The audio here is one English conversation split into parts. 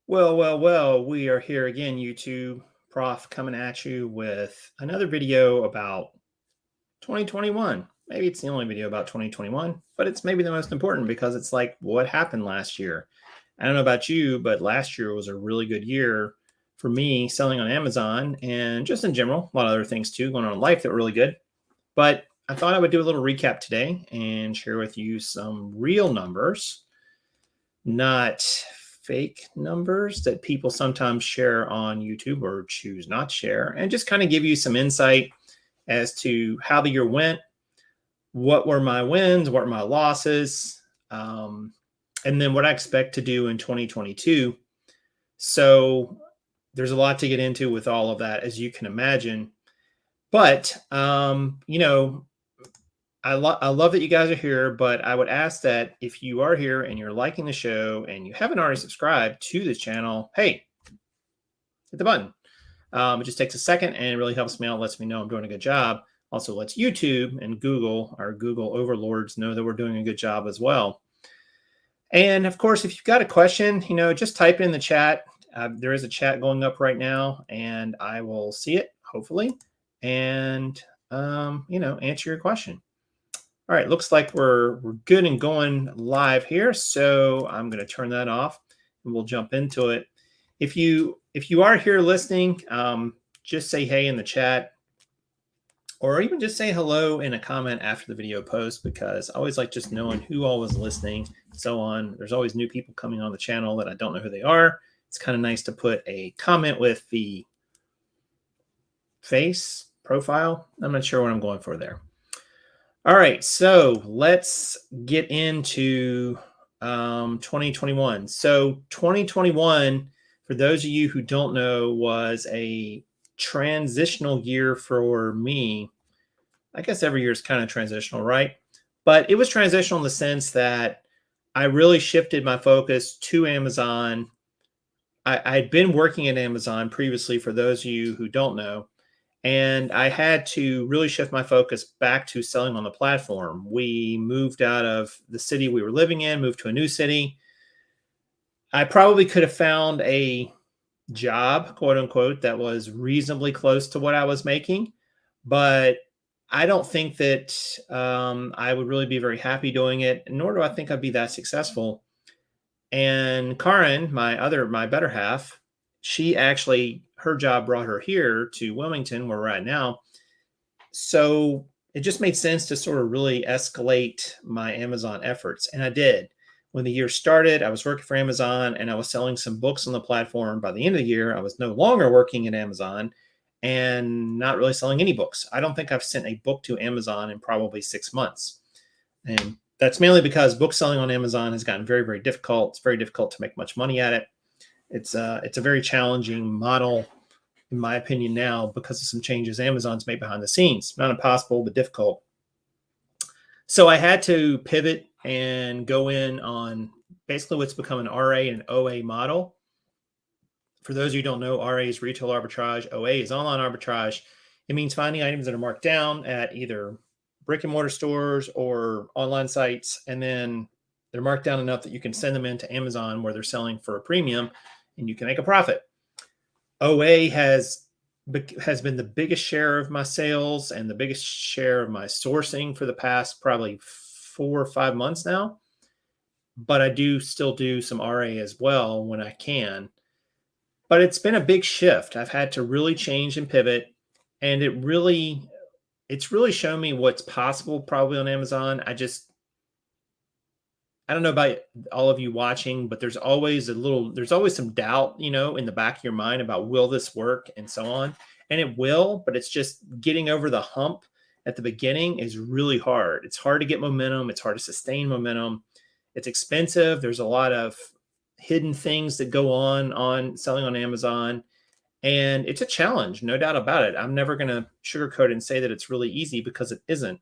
Well, we are here again, YouTube Prof coming at you with another video about 2021. Maybe it's the only video about 2021, but it's maybe the most important because it's like what happened last year. I don't know about you, but last year was a really good year for me selling on Amazon and just in general, a lot of other things too going on in life that were really good. But I thought I would do a little recap today and share with you some real numbers, not fake numbers that people sometimes share on YouTube or choose not to share, and just kind of give you some insight as to how the year went, what were my wins, what were my losses, and then what I expect to do in 2022. So there's a lot to get into with all of that, as you can imagine. But, I love that you guys are here, but I would ask that if you are here and you're liking the show and you haven't already subscribed to this channel, hey, hit the button. It just takes a second and it really helps me out, lets me know I'm doing a good job. Also lets YouTube and Google, our Google overlords, know that we're doing a good job as well. And of course, if you've got a question, just type it in the chat. There is a chat going up right now and I will see it, hopefully, and, answer your question. All right, looks like we're good and going live here. So I'm going to turn that off and we'll jump into it. If you are here listening, just say hey in the chat, or even just say hello in a comment after the video post, because I always like just knowing who all was listening and so on. There's always new people coming on the channel that I don't know who they are. It's kind of nice to put a comment with the face profile. I'm not sure what I'm going for there. All right, so let's get into 2021. So 2021, for those of you who don't know, was a transitional year for me. I guess every year is kind of transitional, right? But it was transitional in the sense that I really shifted my focus to Amazon. I'd been working at Amazon previously, for those of you who don't know. And I had to really shift my focus back to selling on the platform. We moved out of the city we were living in, moved to a new city. I probably could have found a job, quote unquote, that was reasonably close to what I was making. But I don't think that I would really be very happy doing it, nor do I think I'd be that successful. And Kaaren, my better half, she actually, her job brought her here to Wilmington, where we're at now. So it just made sense to sort of really escalate my Amazon efforts. And I did. When the year started, I was working for Amazon and I was selling some books on the platform. By the end of the year, I was no longer working at Amazon and not really selling any books. I don't think I've sent a book to Amazon in probably 6 months. And that's mainly because book selling on Amazon has gotten very, very difficult. It's very difficult to make much money at it. It's a very challenging model, in my opinion, now because of some changes Amazon's made behind the scenes. Not impossible, but difficult. So I had to pivot and go in on basically what's become an RA and an OA model. For those of you who don't know, RA is retail arbitrage, OA is online arbitrage. It means finding items that are marked down at either brick and mortar stores or online sites, and then they're marked down enough that you can send them into Amazon where they're selling for a premium and you can make a profit. OA has been the biggest share of my sales and the biggest share of my sourcing for the past probably 4 or 5 months now. But I do still do some RA as well when I can. But it's been a big shift. I've had to really change and pivot, and it's really shown me what's possible probably on Amazon. I don't know about all of you watching, but there's always some doubt, in the back of your mind about, will this work and so on. And it will, but it's just getting over the hump at the beginning is really hard. It's hard to get momentum. It's hard to sustain momentum. It's expensive. There's a lot of hidden things that go on selling on Amazon. And it's a challenge, no doubt about it. I'm never going to sugarcoat it and say that it's really easy, because it isn't.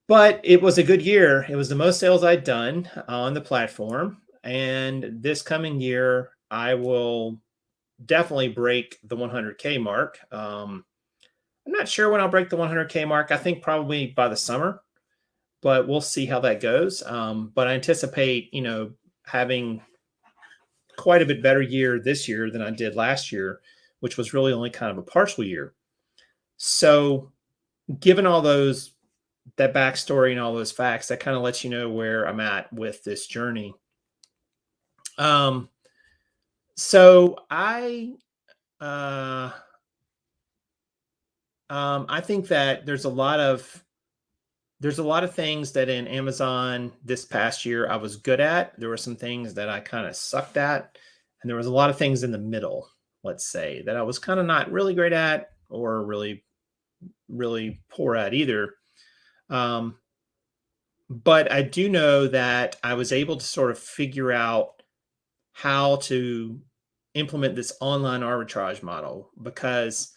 But it was a good year. It was the most sales I'd done on the platform. And this coming year, I will definitely break the 100K mark. I'm not sure when I'll break the 100K mark. I think probably by the summer, but we'll see how that goes. But I anticipate, having quite a bit better year this year than I did last year, which was really only kind of a partial year. So given all that backstory and all those facts, that kind of lets you know where I'm at with this journey. Um, so uh, I think that there's a lot of things that in Amazon this past year I was good at. There were some things that I kind of sucked at, and there was a lot of things in the middle, let's say, that I was kind of not really great at or really poor at either. Um, but I do know that I was able to sort of figure out how to implement this online arbitrage model, because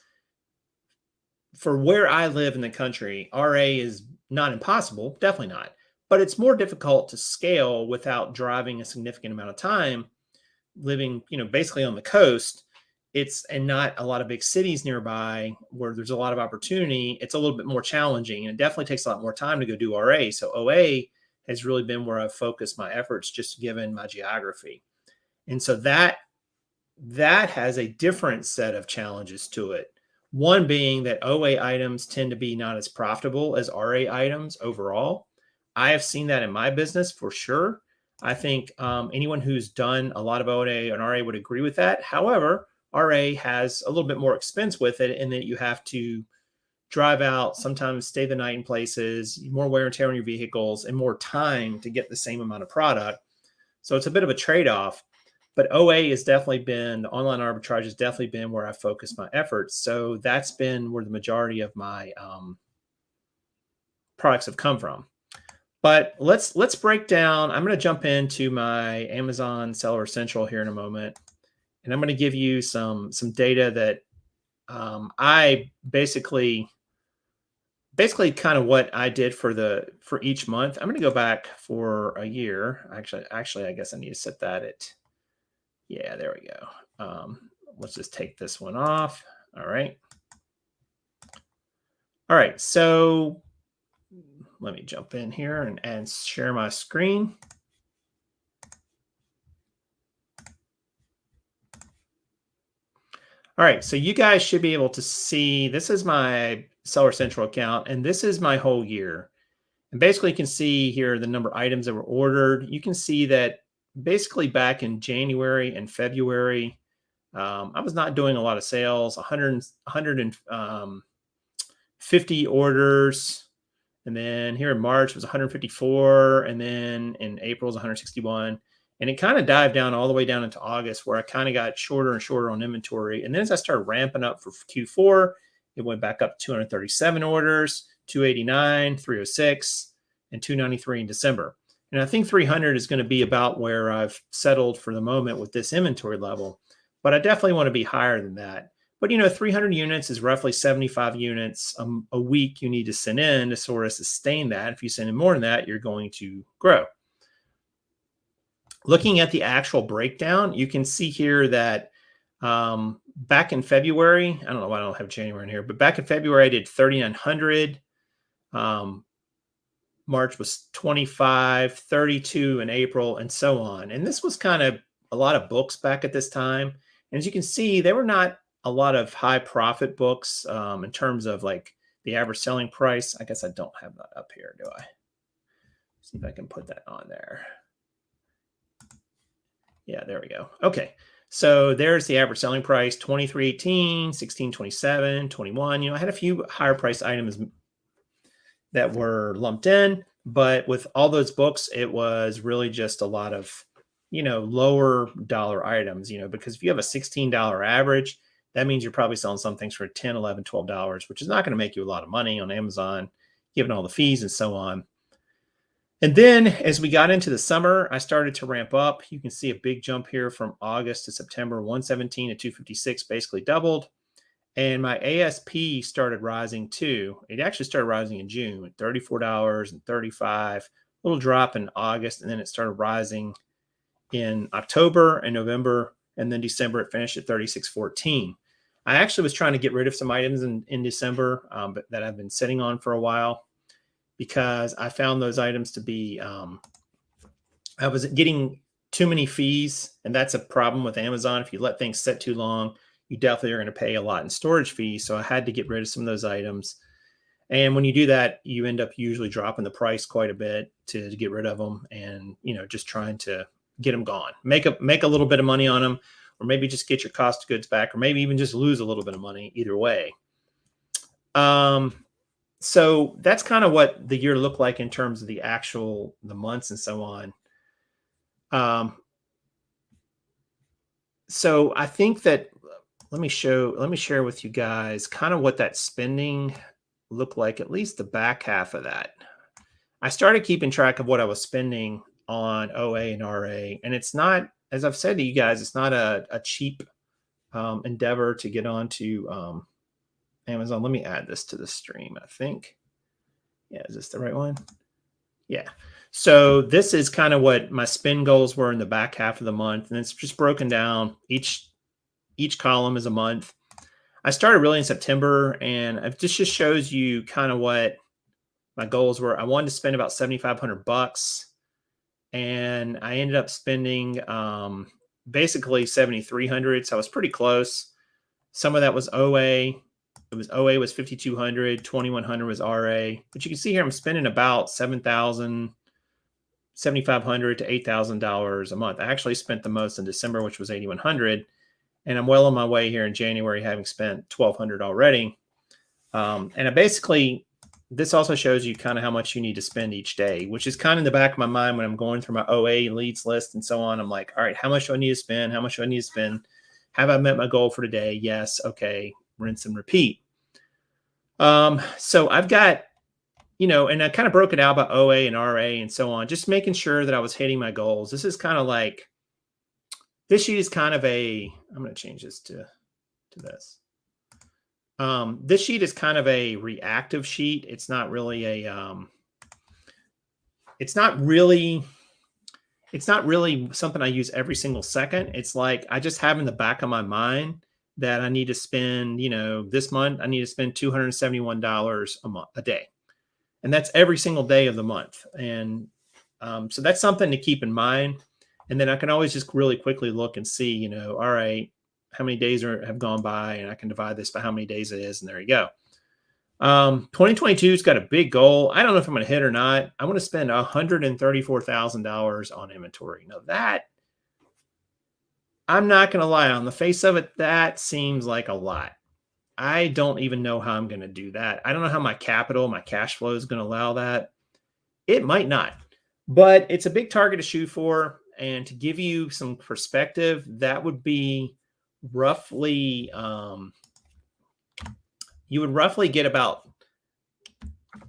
for where I live in the country, RA is not impossible, definitely not, but it's more difficult to scale without driving a significant amount of time living, basically on the coast. It's and not a lot of big cities nearby where there's a lot of opportunity. It's a little bit more challenging, and it definitely takes a lot more time to go do RA. So OA has really been where I've focused my efforts, just given my geography. And so that has a different set of challenges to it. One being that OA items tend to be not as profitable as RA items overall. I have seen that in my business for sure. I think anyone who's done a lot of OA and RA would agree with that. However, RA has a little bit more expense with it in that you have to drive out, sometimes stay the night in places, more wear and tear on your vehicles, and more time to get the same amount of product. So it's a bit of a trade-off. But OA has definitely been, the online arbitrage has definitely been where I focus my efforts. So that's been where the majority of my products have come from. But let's break down. I'm going to jump into my Amazon Seller Central here in a moment, and I'm going to give you some data that I basically kind of what I did for each month. I'm going to go back for a year. Actually, I guess I need to set that at. Yeah, there we go. Let's just take this one off. All right. All right. So let me jump in here and share my screen. All right. So you guys should be able to see, this is my Seller Central account, and this is my whole year. And basically you can see here the number of items that were ordered. You can see that basically back in January and February, I was not doing a lot of sales, 150 orders. And then here in March was 154. And then in April was 161. And it kind of dived down all the way down into August, where I kind of got shorter and shorter on inventory. And then as I started ramping up for Q4, it went back up to 237 orders, 289, 306, and 293 in December. And I think 300 is going to be about where I've settled for the moment with this inventory level. But I definitely want to be higher than that. But 300 units is roughly 75 units a week you need to send in to sort of sustain that. If you send in more than that, you're going to grow. Looking at the actual breakdown, you can see here that back in February, I don't know why I don't have January in here, but back in February, I did 3,900. March was 25, 32 in April, and so on. And this was kind of a lot of books back at this time. And as you can see, they were not a lot of high profit books in terms of like the average selling price. I guess I don't have that up here, do I? See if I can put that on there. Yeah, there we go. Okay. So there's the average selling price, 23.18, 16.27, 21. I had a few higher price items that were lumped in, but with all those books, it was really just a lot of, lower dollar items, because if you have a $16 average, that means you're probably selling some things for $10, $11, $12, which is not going to make you a lot of money on Amazon, given all the fees and so on. And then as we got into the summer, I started to ramp up. You can see a big jump here from August to September, 117 to 256, basically doubled. And my ASP started rising too. It actually started rising in June at $34 and $35, a little drop in August, and then it started rising in October and November, and then December it finished at $36.14. I actually was trying to get rid of some items in December but that I've been sitting on for a while, because I found those items to be, I was getting too many fees. And that's a problem with Amazon. If you let things sit too long, you definitely are going to pay a lot in storage fees. So I had to get rid of some of those items. And when you do that, you end up usually dropping the price quite a bit to get rid of them, and just trying to get them gone, make a little bit of money on them, or maybe just get your cost of goods back, or maybe even just lose a little bit of money. Either way. So that's kind of what the year looked like in terms of the months and so on. So I think that let me share with you guys kind of what that spending looked like, at least the back half of that. I started keeping track of what I was spending on OA and RA, and it's not, as I've said to you guys, it's not a cheap endeavor to get onto Amazon. Let me add this to the stream, I think. Yeah, is this the right one? Yeah. So this is kind of what my spend goals were in the back half of the month, and it's just broken down. Each column is a month. I started really in September, and it just shows you kind of what my goals were. I wanted to spend about $7,500, and I ended up spending basically $7,300. So I was pretty close. Some of that was OA. OA was $5,200, $2,100 was RA. But you can see here I'm spending about $7,500 to $8,000 a month. I actually spent the most in December, which was $8,100. And I'm well on my way here in January, having spent $1,200 already. And this also shows you kind of how much you need to spend each day, which is kind of in the back of my mind when I'm going through my OA leads list and so on. I'm like, all right, how much do I need to spend? How much do I need to spend? Have I met my goal for today? Yes. Okay. Rinse and repeat. So I've got, and I kind of broke it out by OA and RA and so on, just making sure that I was hitting my goals. This is kind of like, this sheet is kind of I'm going to change this to this. This sheet is kind of a reactive sheet. It's not really it's not really something I use every single second. It's like I just have in the back of my mind that I need to spend, this month I need to spend $271 a day. And that's every single day of the month. And so that's something to keep in mind. And then I can always just really quickly look and see, all right, how many days have gone by, and I can divide this by how many days it is. And there you go. 2022's got a big goal. I don't know if I'm going to hit or not. I want to spend $134,000 on inventory. Now that, I'm not going to lie, on the face of it, that seems like a lot. I don't even know how I'm going to do that. I don't know how my cash flow is going to allow that. It might not, but it's a big target to shoot for. And to give you some perspective, that would be roughly, you would roughly get about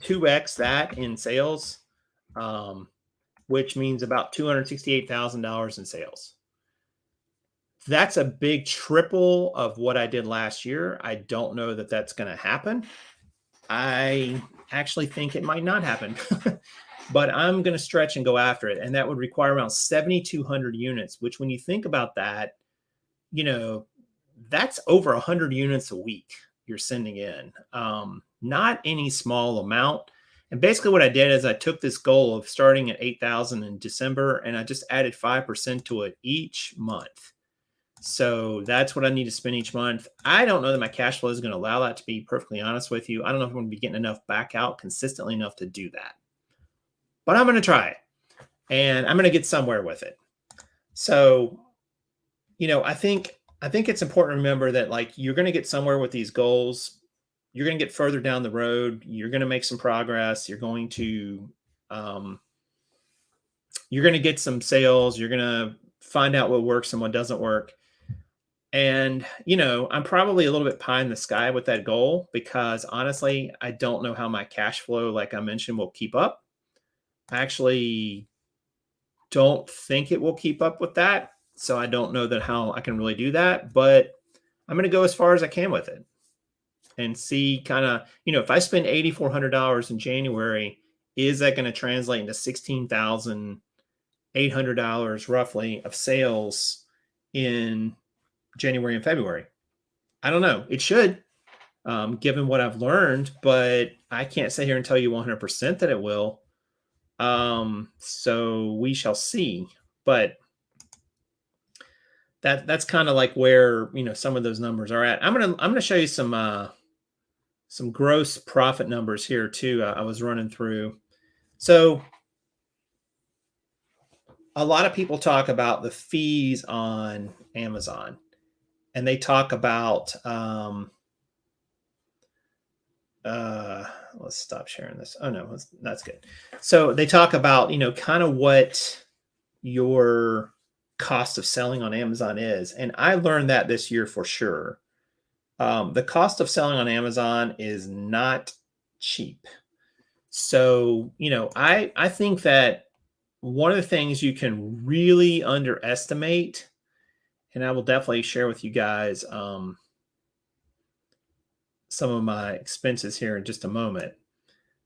2x that in sales, which means about $268,000 in sales. That's a big triple of what I did last year. I don't know that that's going to happen. I actually think it might not happen. But I'm going to stretch and go after it. And that would require around 7,200 units, which when you think about that, that's over 100 units a week you're sending in. Not any small amount. And basically what I did is I took this goal of starting at 8,000 in December, and I just added 5% to it each month. So that's what I need to spend each month. I don't know that my cash flow is going to allow that, to be perfectly honest with you. I don't know if I'm going to be getting enough back out consistently enough to do that. But I'm going to try it, and I'm going to get somewhere with it. So, I think it's important to remember that, like, you're going to get somewhere with these goals. You're going to get further down the road. You're going to make some progress. You're going to get some sales. You're going to find out what works and what doesn't work. And, I'm probably a little bit pie in the sky with that goal, because honestly, I don't know how my cash flow, like I mentioned, will keep up. I actually don't think it will keep up with that. So I don't know that how I can really do that, but I'm going to go as far as I can with it and see kind of, if I spend $8,400 in January, is that going to translate into $16,800 roughly of sales in January and February? I don't know. It should, given what I've learned, but I can't sit here and tell you 100% that it will. So we shall see. But that's kind of like where, some of those numbers are at. I'm gonna show you some gross profit numbers here too. I was running through. So a lot of people talk about the fees on Amazon, and they talk about let's stop sharing this. Oh no, that's good. So they talk about, kind of what your cost of selling on Amazon is. And I learned that this year for sure. The cost of selling on Amazon is not cheap. So, I think that one of the things you can really underestimate, and I will definitely share with you guys some of my expenses here in just a moment.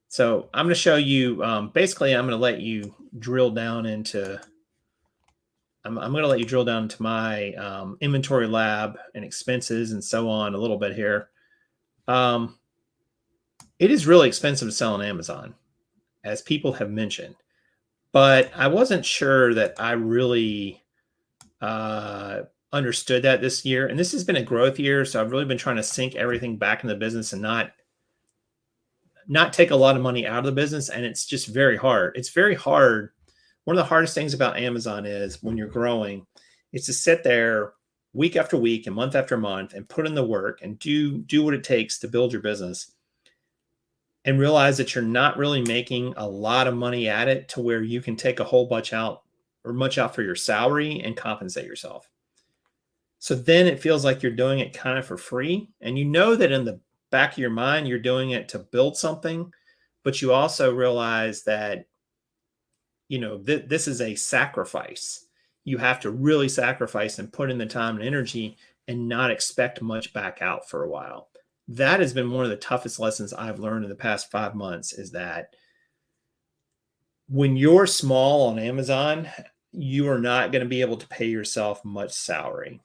So I'm going to show you, basically, I'm going to let you drill down into, I'm going to let you drill down into my inventory lab and expenses and so on a little bit here. It is really expensive to sell on Amazon, as people have mentioned, but I wasn't sure that I really understood that this year. And this has been a growth year, so I've really been trying to sink everything back in the business and not take a lot of money out of the business. And it's just very hard. It's very hard. One of the hardest things about Amazon is when you're growing, it's to sit there week after week and month after month and put in the work and do what it takes to build your business, and realize that you're not really making a lot of money at it to where you can take a whole bunch out or much out for your salary and compensate yourself. So then it feels like you're doing it kind of for free. And you know that in the back of your mind, you're doing it to build something, but you also realize that, this is a sacrifice. You have to really sacrifice and put in the time and energy and not expect much back out for a while. That has been one of the toughest lessons I've learned in the past 5 months, is that when you're small on Amazon, you are not going to be able to pay yourself much salary.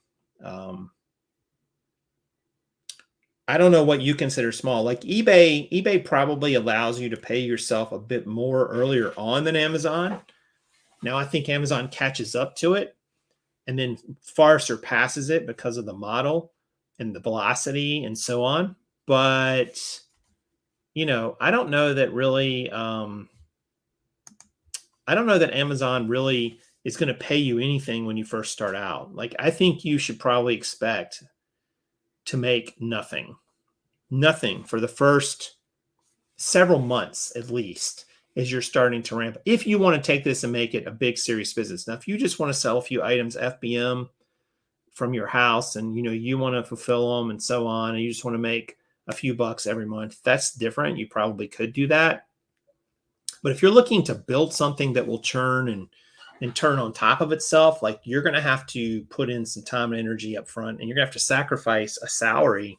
I don't know what you consider small. Like eBay probably allows you to pay yourself a bit more earlier on than Amazon. Now I think Amazon catches up to it and then far surpasses it because of the model and the velocity and so on. But, I don't know that really, I don't know that Amazon really is going to pay you anything when you first start out. Like, I think you should probably expect to make nothing for the first several months, at least, as you're starting to ramp. If you want to take this and make it a big, serious business. Now, if you just want to sell a few items, FBM, from your house, and, you want to fulfill them and so on, and you just want to make a few bucks every month, that's different. You probably could do that. But if you're looking to build something that will churn and turn on top of itself, like, you're going to have to put in some time and energy up front, and you're going to have to sacrifice a salary.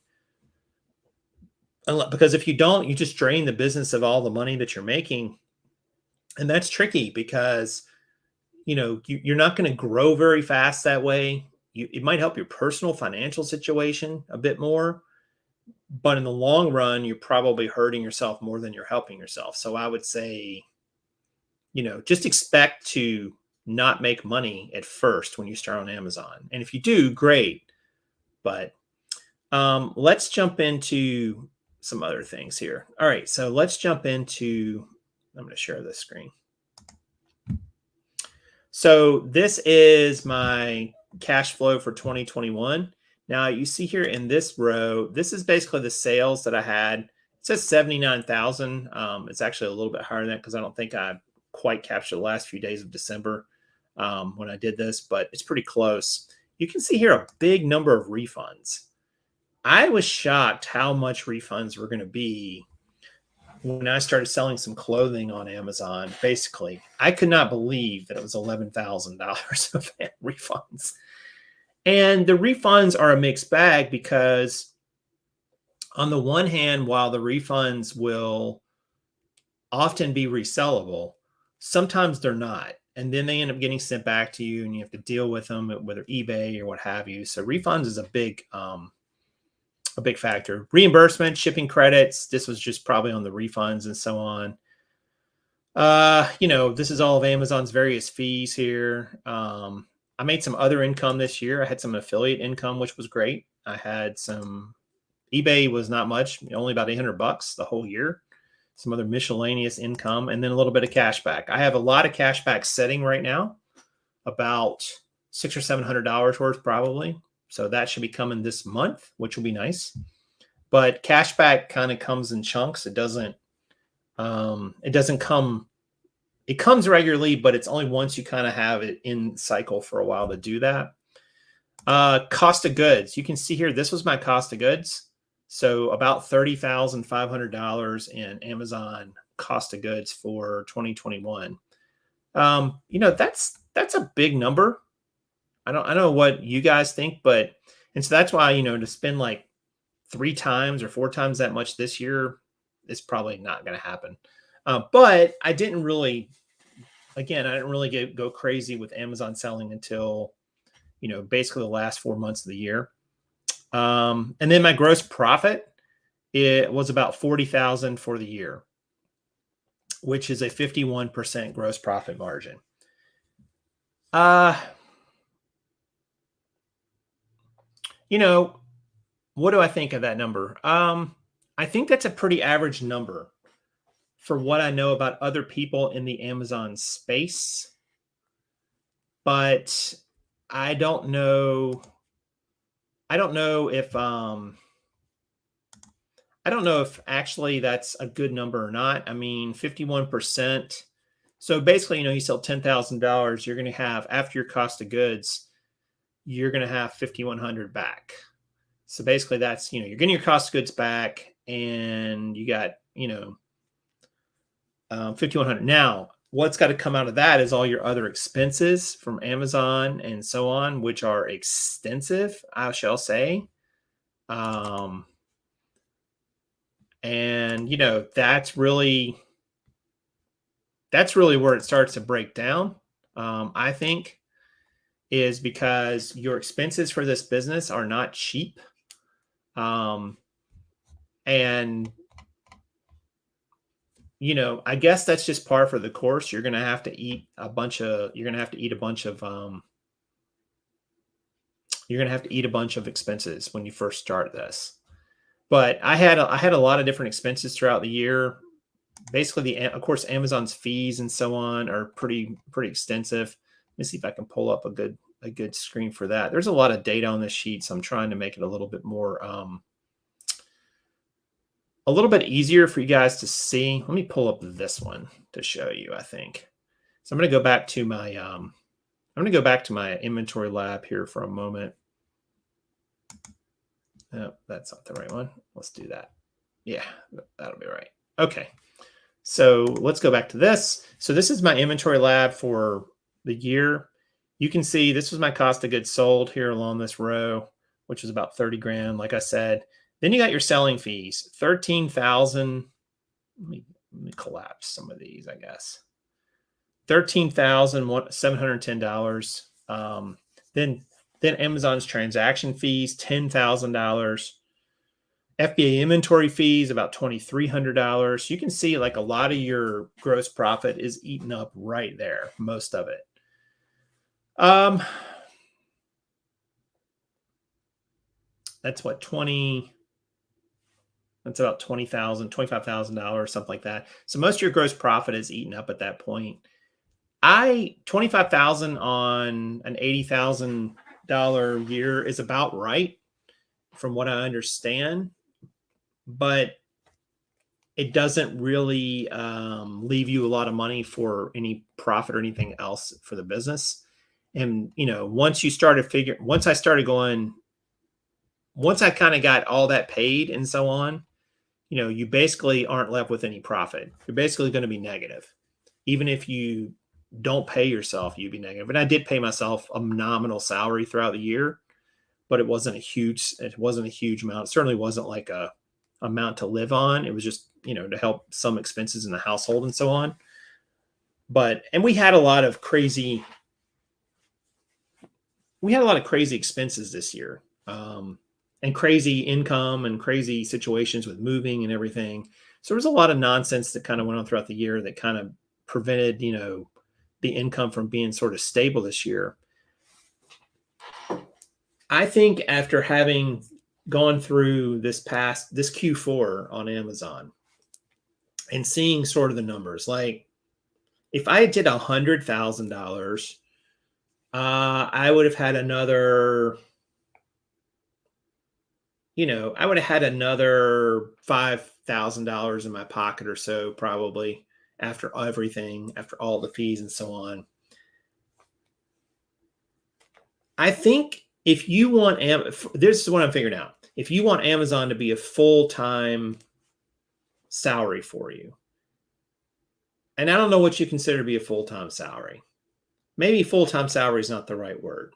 Because if you don't, you just drain the business of all the money that you're making. And that's tricky because, you're not going to grow very fast that way. It might help your personal financial situation a bit more, but in the long run, you're probably hurting yourself more than you're helping yourself. So I would say, just expect to not make money at first when you start on Amazon. And if you do, great. But let's jump into some other things here. All right, so let's jump into, I'm going to share this screen. So this is my cash flow for 2021. Now you see here in this row, this is basically the sales that I had. It says 79,000. It's actually a little bit higher than that because I don't think I quite captured the last few days of December when I did this, but it's pretty close. You can see here a big number of refunds. I was shocked how much refunds were going to be when I started selling some clothing on Amazon. Basically, I could not believe that it was $11,000 of refunds. And the refunds are a mixed bag because, on the one hand, while the refunds will often be resellable, sometimes they're not. And then they end up getting sent back to you and you have to deal with them, whether eBay or what have you. So refunds is a big factor. Reimbursement, shipping credits. This was just probably on the refunds and so on. This is all of Amazon's various fees here. I made some other income this year. I had some affiliate income, which was great. I had some eBay was not much, only about $800 the whole year. Some other miscellaneous income, and then a little bit of cash back. I have a lot of cash back setting right now, about $600 or $700 worth probably. So that should be coming this month, which will be nice. But cash back kind of comes in chunks. It doesn't come. It comes regularly, but it's only once you kind of have it in cycle for a while to do that. Cost of goods. You can see here, this was my cost of goods. So about $30,500 in Amazon cost of goods for 2021. That's a big number. I don't know what you guys think, but and so that's why, to spend like 3 times or 4 times that much this year is probably not going to happen. But I didn't really go crazy with Amazon selling until, basically the last 4 months of the year. And then my gross profit, it was about 40,000 for the year, which is a 51% gross profit margin. What do I think of that number? I think that's a pretty average number for what I know about other people in the Amazon space. But I don't know if actually that's a good number or not. I mean, 51%. So basically, you sell $10,000, you're going to have, after your cost of goods, you're going to have 5,100 back. So basically that's, you're getting your cost of goods back and you got, 5,100. Now, what's got to come out of that is all your other expenses from Amazon and so on, which are extensive, I shall say. And that's really where it starts to break down. I think is because your expenses for this business are not cheap. And I guess that's just par for the course. You're going to have to eat a bunch of expenses when you first start this. But I had a lot of different expenses throughout the year. Basically, of course, Amazon's fees and so on are pretty extensive. Let me see if I can pull up a good screen for that. There's a lot of data on this sheet, so I'm trying to make it a little bit more, a little bit easier for you guys to see. Let me pull up this one to show you, I think. So I'm going to go back to my inventory lab here for a moment. No, that's not the right one. Let's do that. Yeah, that'll be right. Okay. So let's go back to this. So this is my inventory lab for the year. You can see this was my cost of goods sold here along this row, which was about 30 grand, like I said. Then you got your selling fees, 13,000. Let me collapse some of these, I guess. $13,710. Then Amazon's transaction fees, $10,000. FBA inventory fees, about $2,300. You can see like a lot of your gross profit is eaten up right there, most of it. That's what, that's about $20,000, $25,000, something like that. So most of your gross profit is eaten up at that point. $25,000 on an $80,000 year is about right from what I understand, but it doesn't really leave you a lot of money for any profit or anything else for the business. And, once I kind of got all that paid and so on, you basically aren't left with any profit. You're basically going to be negative. Even if you don't pay yourself, you'd be negative. And I did pay myself a nominal salary throughout the year, but it wasn't a huge amount. It certainly wasn't like a amount to live on. It was just, to help some expenses in the household and so on. And we had a lot of crazy expenses this year. And crazy income and crazy situations with moving and everything. So there was a lot of nonsense that kind of went on throughout the year that kind of prevented, the income from being sort of stable this year. I think after having gone through this Q4 on Amazon and seeing sort of the numbers, like if I did $100,000, I would have had another, I would have had another $5,000 in my pocket or so, probably after everything, after all the fees and so on. I think if you want, this is what I'm figuring out. If you want Amazon to be a full-time salary for you, and I don't know what you consider to be a full-time salary. Maybe full-time salary is not the right word.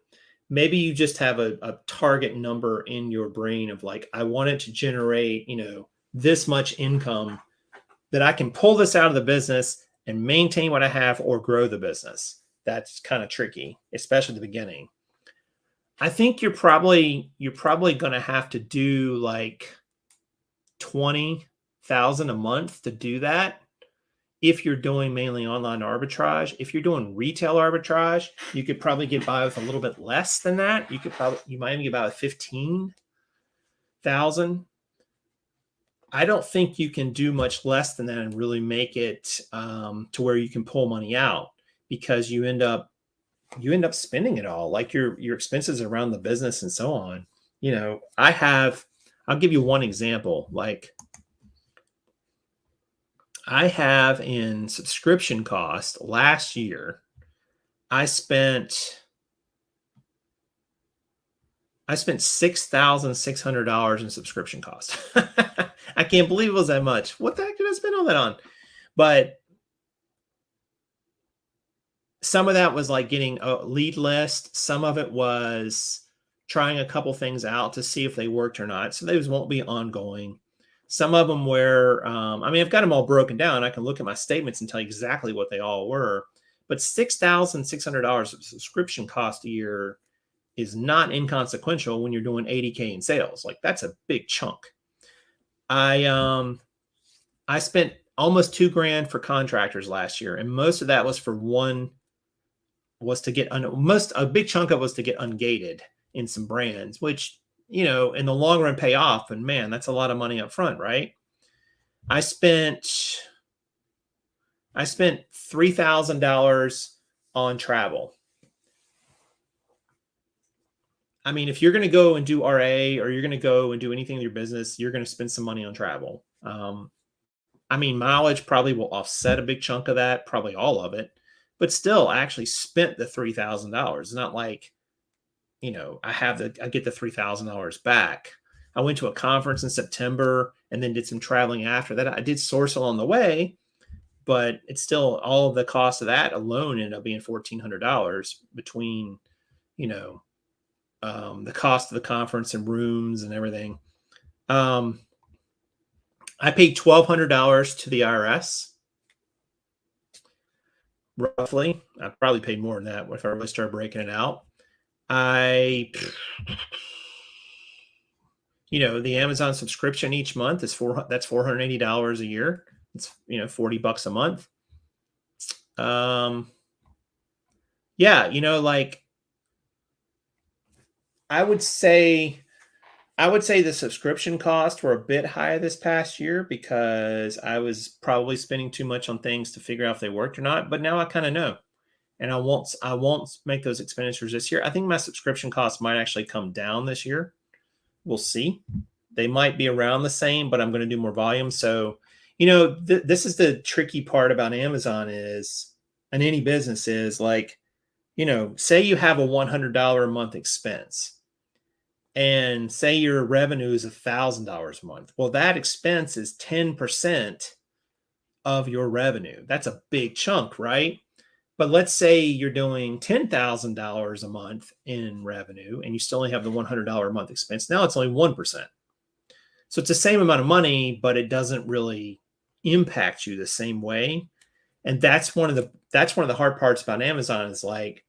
Maybe you just have a target number in your brain of like, I want it to generate, this much income that I can pull this out of the business and maintain what I have or grow the business. That's kind of tricky, especially at the beginning. I think you're probably going to have to do like 20,000 a month to do that. If you're doing mainly online arbitrage. If you're doing retail arbitrage, you could probably get by with a little bit less than that. You might even get by with 15,000. I don't think you can do much less than that and really make it to where you can pull money out, because you end up spending it all, like your expenses around the business and so on. I'll give you one example. Like I have in subscription cost last year, I spent $6,600 in subscription cost. I can't believe it was that much. What the heck did I spend all that on? But some of that was like getting a lead list. Some of it was trying a couple things out to see if they worked or not. So those won't be ongoing. Some of them were, I've got them all broken down. I can look at my statements and tell you exactly what they all were. But $6,600 of subscription cost a year is not inconsequential when you're doing 80K in sales. Like that's a big chunk. I spent almost $2,000 for contractors last year, and most of that was for a big chunk of it was to get ungated in some brands, which, in the long run pay off. And man, that's a lot of money up front, right? I spent $3,000 on travel. If you're going to go and do RA, or you're going to go and do anything in your business, you're going to spend some money on travel. Mileage probably will offset a big chunk of that, probably all of it, but still I actually spent the $3,000. It's not like, I get the $3,000 back. I went to a conference in September and then did some traveling after that. I did source along the way, but it's still, all of the cost of that alone ended up being $1,400 between, the cost of the conference and rooms and everything. I paid $1,200 to the IRS. Roughly. I probably paid more than that if I really started breaking it out. The Amazon subscription each month is that's $480 a year. It's, $40 a month. I would say the subscription costs were a bit high this past year because I was probably spending too much on things to figure out if they worked or not. But now I kind of know, and I won't make those expenditures this year. I think my subscription costs might actually come down this year. We'll see. They might be around the same, but I'm going to do more volume. So, this is the tricky part about Amazon and any business is like, say you have a $100 a month expense, and say your revenue is $1,000 a month. Well, that expense is 10% of your revenue. That's a big chunk, right? But let's say you're doing $10,000 a month in revenue and you still only have the $100 a month expense. Now it's only 1%. So it's the same amount of money, but it doesn't really impact you the same way. And that's one of the hard parts about Amazon is like,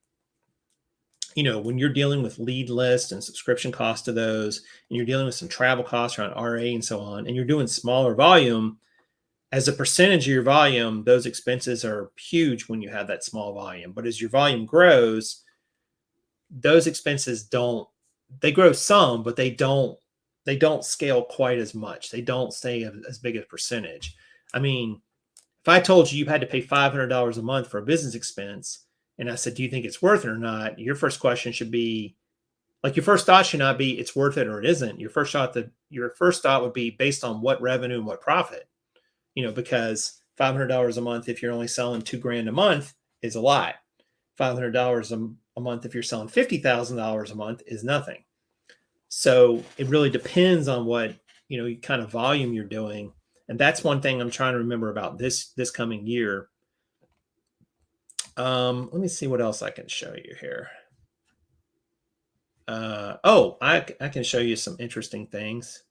when you're dealing with lead lists and subscription costs to those, and you're dealing with some travel costs around RA and so on, and you're doing smaller volume, as a percentage of your volume, those expenses are huge when you have that small volume. But as your volume grows, those expenses they grow some, but they don't scale quite as much. They don't stay as big a percentage. I mean, if I told you had to pay $500 a month for a business expense, and I said, do you think it's worth it or not? Your first question should be, like, your first thought should not be it's worth it or it isn't. Your first thought would be based on what revenue and what profit, because $500 a month, if you're only selling $2,000 a month, is a lot. $500 a month, if you're selling $50,000 a month, is nothing. So it really depends on what, kind of volume you're doing. And that's one thing I'm trying to remember about this coming year. Let me see what else I can show you here. I can show you some interesting things.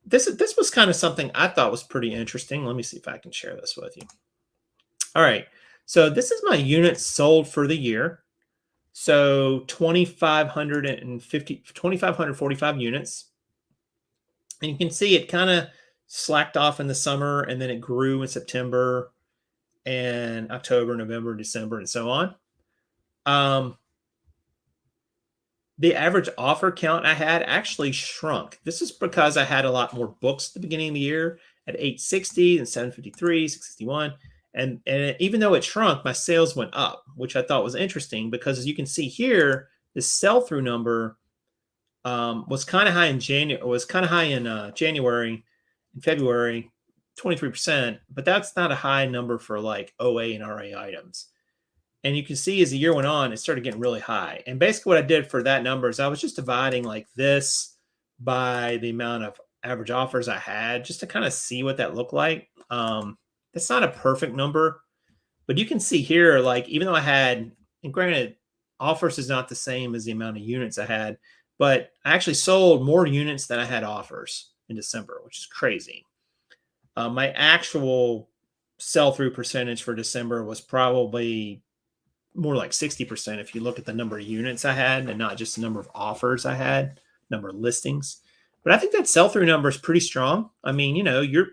This was kind of something I thought was pretty interesting. Let me see if I can share this with you. All right. So this is my units sold for the year. So 2,545 units. And you can see it kind of slacked off in the summer, and then it grew in September and October, November, December, and so on. The average offer count I had actually shrunk. This is because I had a lot more books at the beginning of the year at 860 and 753, 661. And even though it shrunk, my sales went up, which I thought was interesting because, as you can see here, the sell-through number was kind of high in January. January and February, 23%, but that's not a high number for like OA and RA items. And you can see as the year went on, it started getting really high. And basically what I did for that number is I was just dividing like this by the amount of average offers I had, just to kind of see what that looked like. That's not a perfect number, but you can see here, like, even though I had, and granted, offers is not the same as the amount of units I had, but I actually sold more units than I had offers in December, which is crazy. My actual sell-through percentage for December was probably more like 60% if you look at the number of units I had and not just the number of offers I had, number of listings. But I think that sell-through number is pretty strong. I mean, if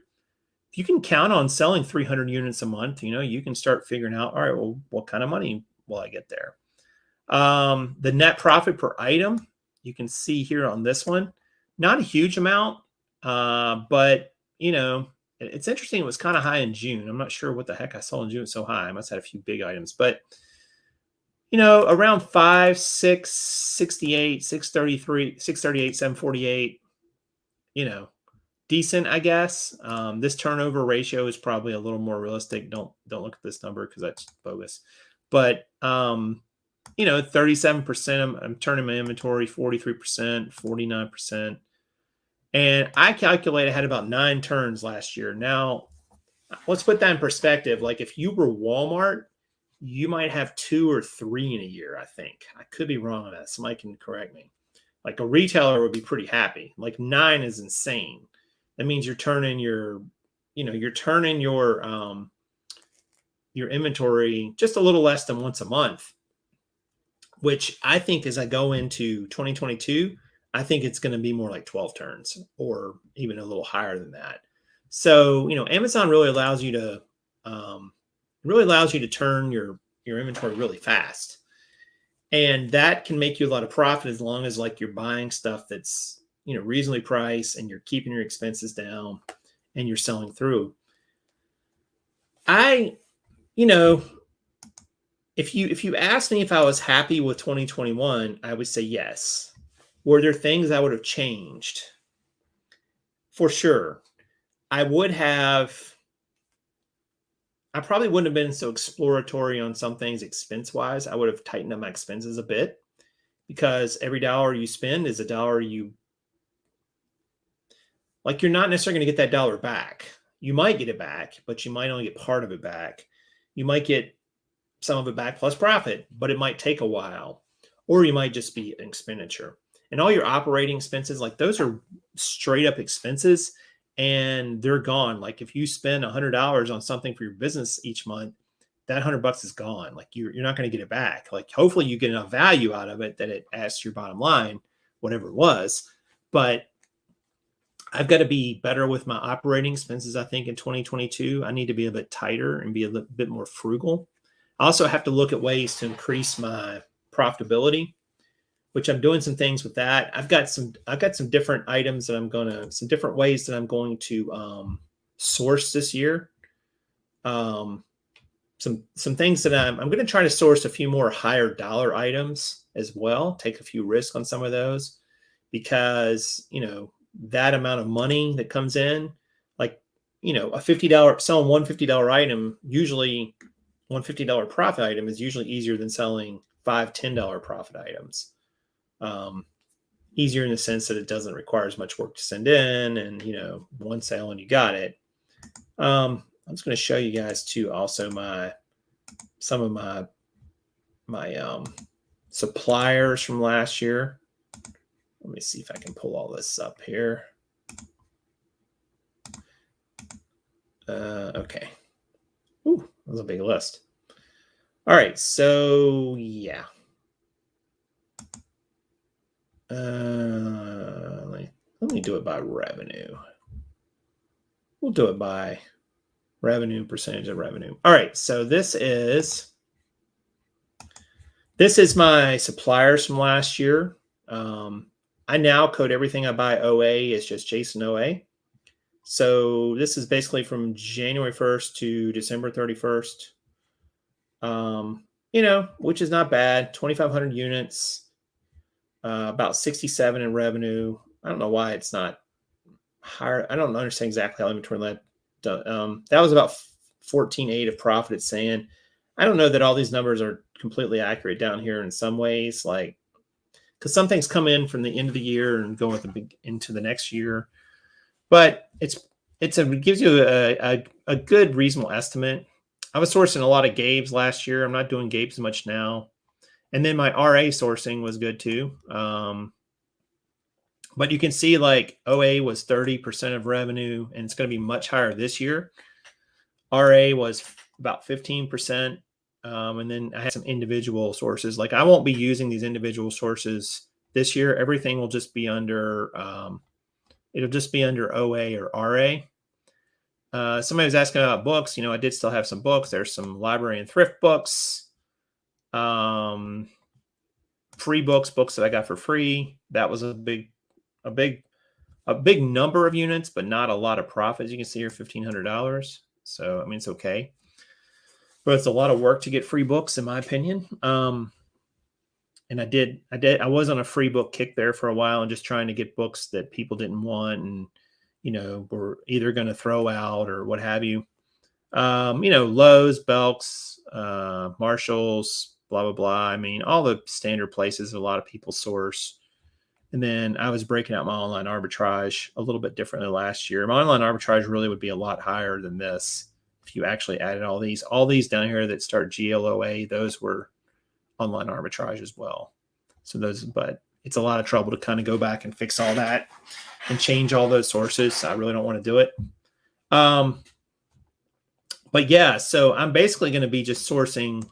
you can count on selling 300 units a month, you can start figuring out, all right, well, what kind of money will I get there? The net profit per item, you can see here on this one, not a huge amount, but it's interesting. It was kind of high in June. I'm not sure what the heck I saw in June so high. I must have had a few big items, but around 5, 6, 68, 633, 638, 748, decent, I guess. This turnover ratio is probably a little more realistic. Don't look at this number because that's bogus. But 37%, I'm turning my inventory, 43%, 49%. And I calculate I had about 9 turns last year. Now, let's put that in perspective. Like, if you were Walmart, you might have 2 or 3 in a year, I think. I could be wrong on that. Somebody can correct me. Like, a retailer would be pretty happy. Like, 9 is insane. That means you're turning your inventory just a little less than once a month, which I think as I go into 2022, I think it's going to be more like 12 turns or even a little higher than that. So, Amazon really allows you to turn your inventory really fast. And that can make you a lot of profit as long as, like, you're buying stuff that's, reasonably priced and you're keeping your expenses down and you're selling through. If you asked me if I was happy with 2021, I would say yes. Were there things I would have changed? For sure. I probably wouldn't have been so exploratory on some things expense-wise. I would have tightened up my expenses a bit, because every dollar you spend is a dollar you're not necessarily going to get that dollar back. You might get it back, but you might only get part of it back. You might get some of it back plus profit, but it might take a while, or you might just be an expenditure. And all your operating expenses, like, those are straight up expenses, and they're gone. Like, if you spend $100 on something for your business each month, that $100 is gone. Like, you're not going to get it back. Like, hopefully you get enough value out of it that it adds to your bottom line, whatever it was. But I've got to be better with my operating expenses. I think in 2022, I need to be a bit tighter and be a bit more frugal. I also have to look at ways to increase my profitability, which I'm doing some things with that. I've got some different items that some different ways that I'm going to source this year. Some things that I'm going to try to source a few more higher dollar items as well, take a few risks on some of those, because, that amount of money that comes in, like, a $50 selling $150 item, usually $150 profit item is usually easier than selling $5-10 profit items. Easier in the sense that it doesn't require as much work to send in, and, one sale and you got it. I'm just going to show you guys too, also some of my suppliers from last year. Let me see if I can pull all this up here. Okay. Ooh, that was a big list. All right, so yeah. Let me do it by revenue. We'll do it by revenue, percentage of revenue. All right, so this is my suppliers from last year. I now code everything I buy OA as just Jason OA. So this is basically from January 1st to December 31st. Which is not bad. 2,500 units, about 67 in revenue. I don't know why it's not higher. I don't understand exactly how inventory led. That was about 14.8 of profit. It's saying. I don't know that all these numbers are completely accurate down here in some ways, like, because some things come in from the end of the year and go into the next year, but it gives you a good reasonable estimate. I was sourcing a lot of Gabes last year. I'm not doing Gabes much now. And then my RA sourcing was good too. But you can see like OA was 30% of revenue, and it's going to be much higher this year. RA was about 15%. And then I had some individual sources. Like, I won't be using these individual sources this year. Everything will just be under, it'll just be under OA or RA. Somebody was asking about books. I did still have some books. There's some library and thrift books, free books that I got for free. That was a big number of units, but not a lot of profit. As you can see here, $1,500. So, I mean, it's okay. But it's a lot of work to get free books, in my opinion. And I was on a free book kick there for a while, and just trying to get books that people didn't want and, were either going to throw out or what have you. Lowe's, Belk's, Marshall's, blah, blah, blah. I mean, all the standard places a lot of people source. And then I was breaking out my online arbitrage a little bit differently last year. My online arbitrage really would be a lot higher than this if you actually added all these down here that start GLOA. Those were online arbitrage as well. So but it's a lot of trouble to kind of go back and fix all that and change all those sources. I really don't want to do it. But yeah, so I'm basically going to be just sourcing.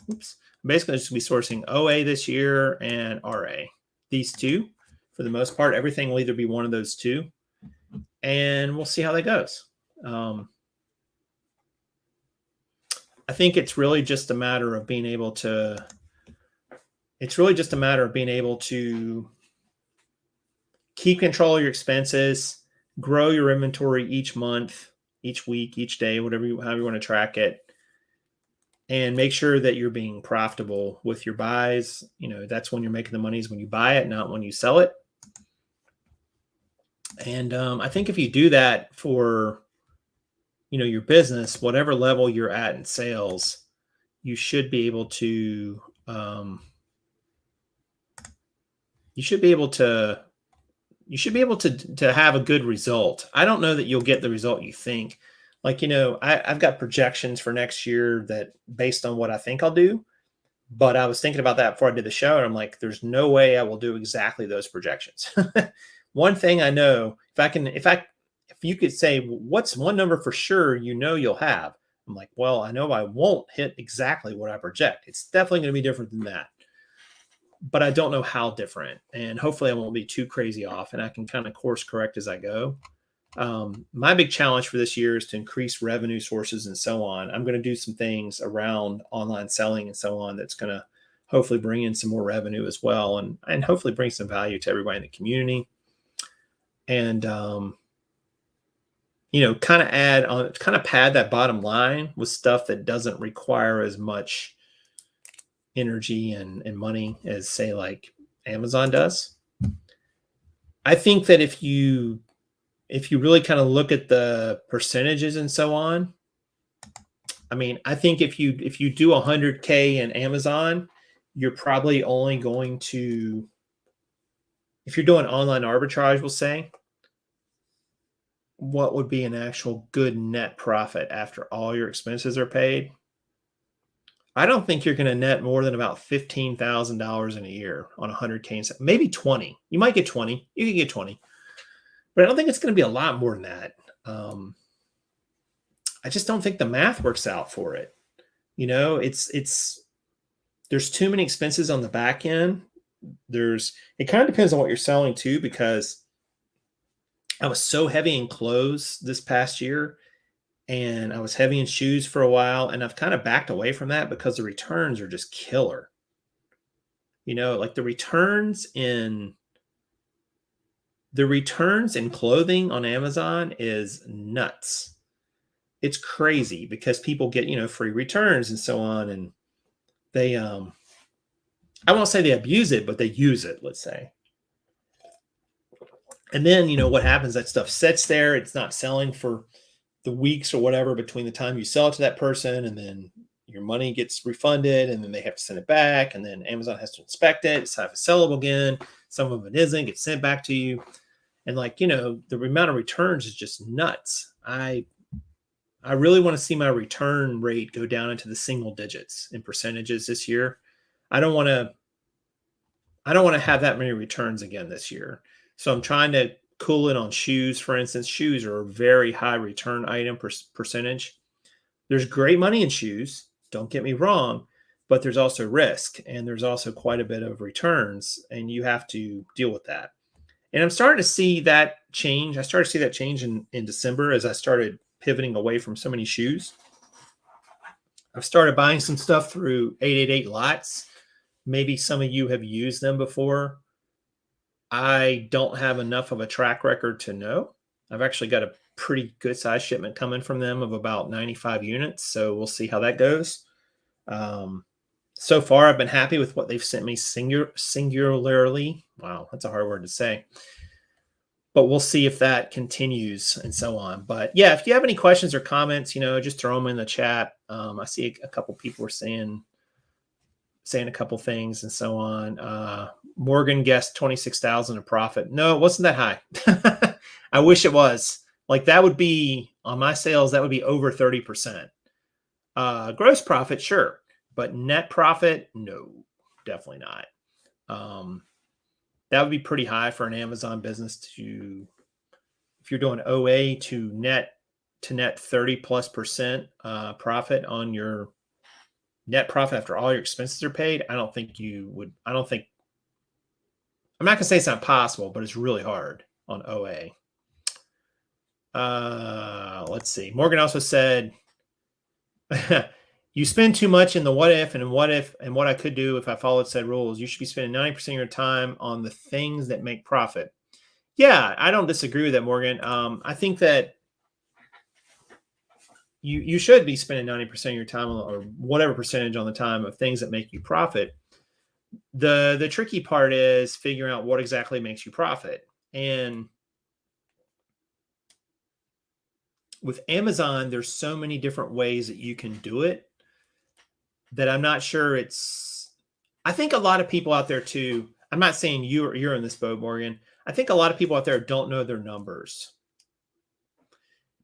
I'm basically just going to be sourcing OA this year and RA. These two, for the most part. Everything will either be one of those two, and we'll see how that goes. I think it's really just a matter of being able to. It's really just a matter of being able to keep control of your expenses, grow your inventory each month, each week, each day, however you want to track it, and make sure that you're being profitable with your buys. That's when you're making the money, is when you buy it, not when you sell it. And I think if you do that for, your business, whatever level you're at in sales, you should be able to, to have a good result. I don't know that you'll get the result you think. Like, I've got projections for next year that based on what I think I'll do, but I was thinking about that before I did the show, and I'm like, there's no way I will do exactly those projections. One thing I know, if you could say, what's one number for sure you'll have? I'm like, well, I know I won't hit exactly what I project. It's definitely going to be different than that. But I don't know how different. And hopefully I won't be too crazy off, and I can kind of course correct as I go. My big challenge for this year is to increase revenue sources and so on. I'm going to do some things around online selling and so on that's going to hopefully bring in some more revenue as well, and hopefully bring some value to everybody in the community. And, kind of pad that bottom line with stuff that doesn't require as much energy and money as, say, like Amazon does. I think that if you really kind of look at the percentages and so on, I mean, I think if you do 100K in Amazon, you're probably only going to, if you're doing online arbitrage, we'll say, what would be an actual good net profit after all your expenses are paid? I don't think you're going to net more than about $15,000 in a year on 100K, maybe 20. You might get 20. You can get 20, but I don't think it's going to be a lot more than that. I just don't think the math works out for it. There's too many expenses on the back end. It kind of depends on what you're selling too, because I was so heavy in clothes this past year, and I was heavy in shoes for a while, and I've kind of backed away from that because the returns are just killer. Like the returns in clothing on Amazon is nuts. It's crazy because people get, free returns and so on. And they, I won't say they abuse it, but they use it, let's say. And then, what happens, that stuff sits there. It's not selling for the weeks or whatever between the time you sell it to that person, and then your money gets refunded, and then they have to send it back. And then Amazon has to inspect it. It's half sellable again. Some of it isn't, gets sent back to you. And the amount of returns is just nuts. I really want to see my return rate go down into the single digits in percentages this year. I don't want to have that many returns again this year. So I'm trying to cool it on shoes. For instance, shoes are a very high return item percentage. There's great money in shoes, don't get me wrong, but there's also risk, and there's also quite a bit of returns, and you have to deal with that. And I'm starting to see that change. I started to see that change in December as I started pivoting away from so many shoes. I've started buying some stuff through 888 Lots. Maybe some of you have used them before. I don't have enough of a track record to know. I've actually got a pretty good size shipment coming from them of about 95 units. So we'll see how that goes. So far, I've been happy with what they've sent me singularly. Wow, that's a hard word to say. But we'll see if that continues and so on. But yeah, if you have any questions or comments, just throw them in the chat. I see a couple people were saying a couple things and so on. Morgan guessed 26,000 of profit. No, it wasn't that high. I wish it was. Like, that would be on my sales. That would be over 30%. Gross profit, sure, but net profit, no, definitely not. That would be pretty high for an Amazon business if you're doing OA to net 30+% profit on your net profit after all your expenses are paid. I'm not going to say it's not possible, but it's really hard on OA. Let's see. Morgan also said, you spend too much in the what if and what I could do if I followed said rules. You should be spending 90% of your time on the things that make profit. Yeah, I don't disagree with that, Morgan. I think that you should be spending 90% of your time or whatever percentage on the time of things that make you profit. The tricky part is figuring out what exactly makes you profit. And with Amazon, there's so many different ways that you can do it that I'm not sure I think a lot of people out there too, I'm not saying you're in this boat, Morgan. I think a lot of people out there don't know their numbers,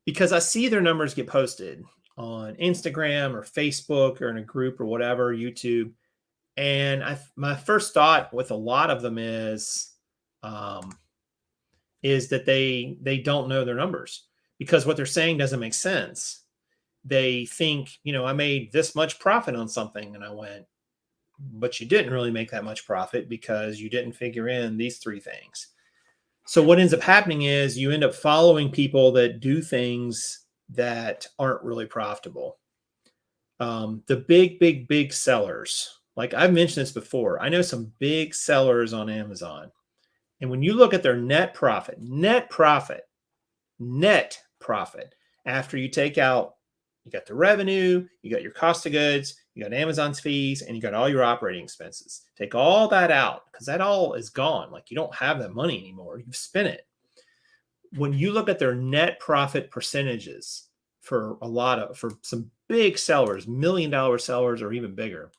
because I see their numbers get posted on Instagram or Facebook or in a group or whatever, YouTube. And my first thought with a lot of them is that they don't know their numbers, because what they're saying doesn't make sense. They think, I made this much profit on something, and I went, but you didn't really make that much profit because you didn't figure in these three things. So what ends up happening is you end up following people that do things that aren't really profitable. The big sellers, Like I've mentioned this before, I know some big sellers on Amazon. And when you look at their net profit, after you take out, you got the revenue, you got your cost of goods, you got Amazon's fees, and you got all your operating expenses. Take all that out because that all is gone. Like you don't have that money anymore. You've spent it. When you look at their net profit percentages for some big sellers, $1 million sellers or even bigger,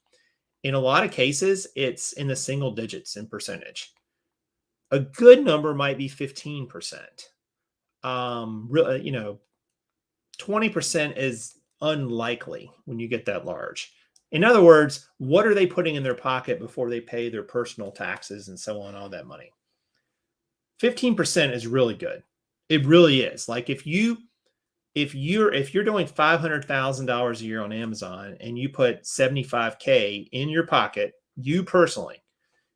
in a lot of cases, it's in the single digits in percentage. A good number might be 15%. 20% is unlikely when you get that large. In other words, what are they putting in their pocket before they pay their personal taxes and so on, all that money? 15% is really good. It really is. Like if you're doing $500,000 a year on Amazon and you put $75K in your pocket, you personally,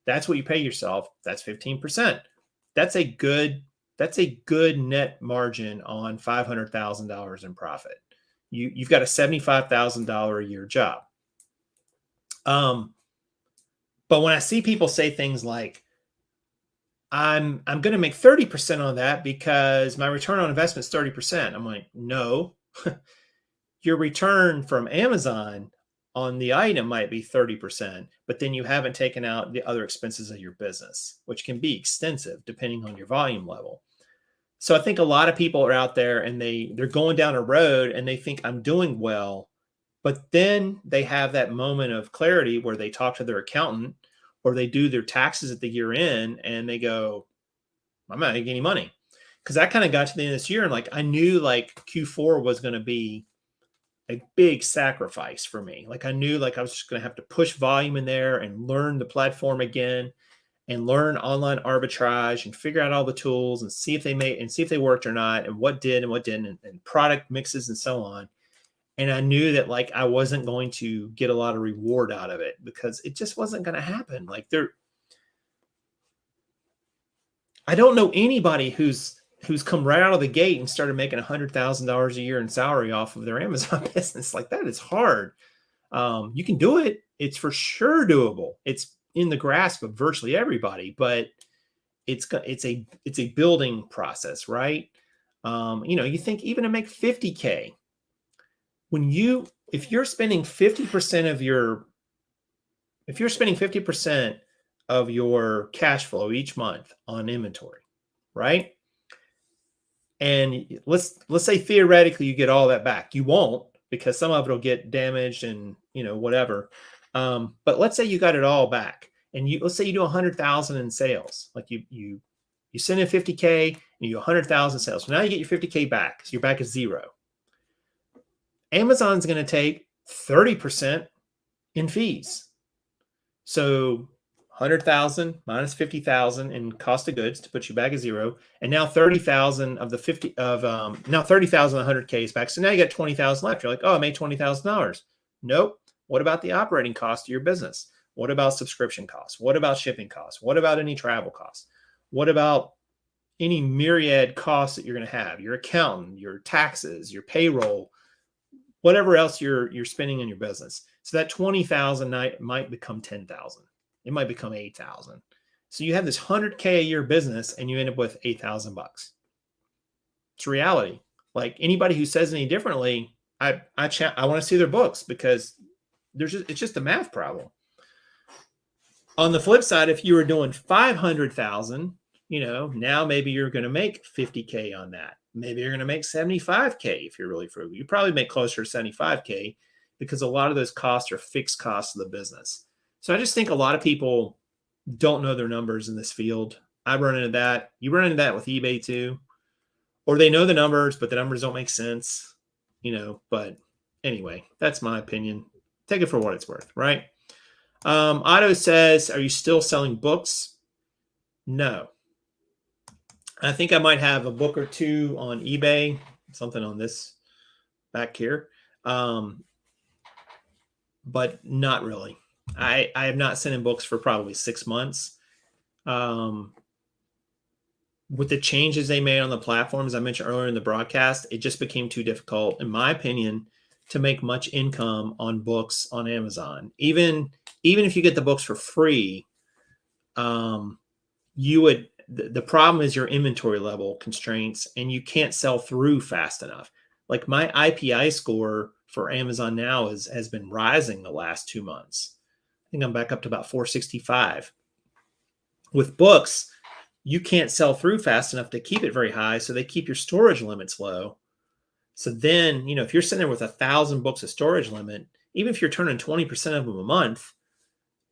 that's what you pay yourself. That's 15%. That's a good net margin on $500,000 in profit. You've got a $75,000 a year job. But when I see people say things like, I'm going to make 30% on that because my return on investment is 30%. I'm like, no, your return from Amazon on the item might be 30%, but then you haven't taken out the other expenses of your business, which can be extensive depending on your volume level. So I think a lot of people are out there and they're going down a road and they think I'm doing well, but then they have that moment of clarity where they talk to their accountant or they do their taxes at the year end and they go, I'm not making any money. Because I kind of got to the end of this year and like I knew like Q4 was going to be a big sacrifice for me. Like I knew like I was just going to have to push volume in there and learn the platform again and learn online arbitrage and figure out all the tools and see if they worked or not and what did and what didn't and product mixes and so on. And I knew that like I wasn't going to get a lot of reward out of it because it just wasn't going to happen. Like I don't know anybody who's come right out of the gate and started making $100,000 a year in salary off of their Amazon business. Like that is hard. You can do it. It's for sure doable. It's in the grasp of virtually everybody, but it's a building process, right? You think even to make 50K, if you're spending 50% of your cash flow each month on inventory, right? And let's say theoretically you get all that back. You won't because some of it will get damaged and whatever. But let's say you got it all back, and let's say you do 100,000 in sales. Like you send in 50K and you do 100,000 sales. So now you get your 50K back. So you're back at zero. Amazon's going to take 30% in fees. So 100,000 minus 50,000 in cost of goods to put you back at zero. And now 30,000 of the 50 of now 30,000 100K is back. So now you got 20,000 left. You're like, oh, I made $20,000. Nope. What about the operating cost of your business? What about subscription costs? What about shipping costs? What about any travel costs? What about any myriad costs that you're going to have? Your accountant, your taxes, your payroll, whatever else you're spending in your business. So that 20,000 might become 10,000. It might become 8,000. So you have this 100K a year business and you end up with $8,000. It's reality. Like anybody who says any differently, I want to see their books because it's just a math problem. On the flip side, if you were doing 500,000, now maybe you're going to make 50K on that. Maybe you're going to make 75K if you're really frugal. You probably make closer to 75K because a lot of those costs are fixed costs of the business. So I just think a lot of people don't know their numbers in this field. I run into that. You run into that with eBay too. Or they know the numbers, but the numbers don't make sense, But anyway, that's my opinion. Take it for what it's worth, right? Otto says, are you still selling books? No. I think I might have a book or two on eBay, something on this back here, but not really. I have not sent in books for probably 6 months. With the changes they made on the platforms I mentioned earlier in the broadcast, it just became too difficult, in my opinion, to make much income on books on Amazon. Even even if you get the books for free, the problem is your inventory level constraints, and you can't sell through fast enough. Like my IPI score for Amazon now has been rising the last 2 months. I think I'm back up to about 465. With books, you can't sell through fast enough to keep it very high, so they keep your storage limits low. So then, if you're sitting there with 1,000 books of storage limit, even if you're turning 20% of them a month,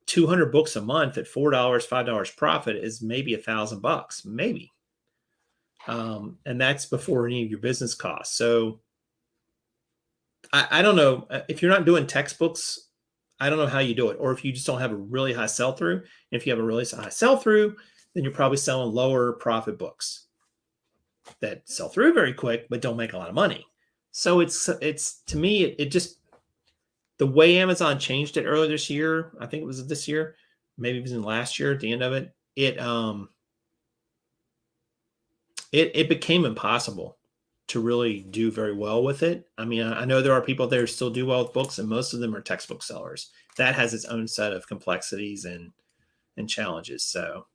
200 books a month at $4, $5 profit is maybe $1,000, maybe. And that's before any of your business costs. So I don't know if you're not doing textbooks, I don't know how you do it, or if you just don't have a really high sell through. If you have a really high sell through, then you're probably selling lower profit books that sell through very quick, but don't make a lot of money. So it's to me, it just, the way Amazon changed it earlier this year, I think it was this year, maybe it was in last year at the end of it, it became impossible to really do very well with it. I mean, I know there are people there who still do well with books, and most of them are textbook sellers. That has its own set of complexities and challenges. So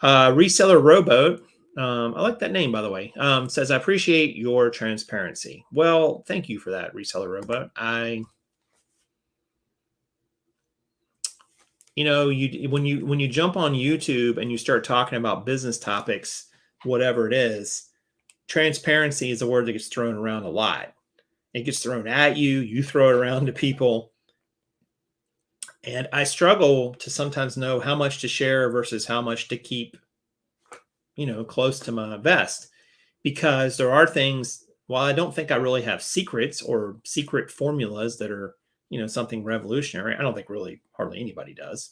Reseller Rowboat, I like that name, by the way, says, I appreciate your transparency. Well, thank you for that, Reseller Rowboat. When you jump on YouTube and you start talking about business topics, whatever it is, transparency is a word that gets thrown around a lot. It gets thrown at you, you throw it around to people. And I struggle to sometimes know how much to share versus how much to keep, close to my vest, because there are things, while I don't think I really have secrets or secret formulas that are, something revolutionary, I don't think really hardly anybody does.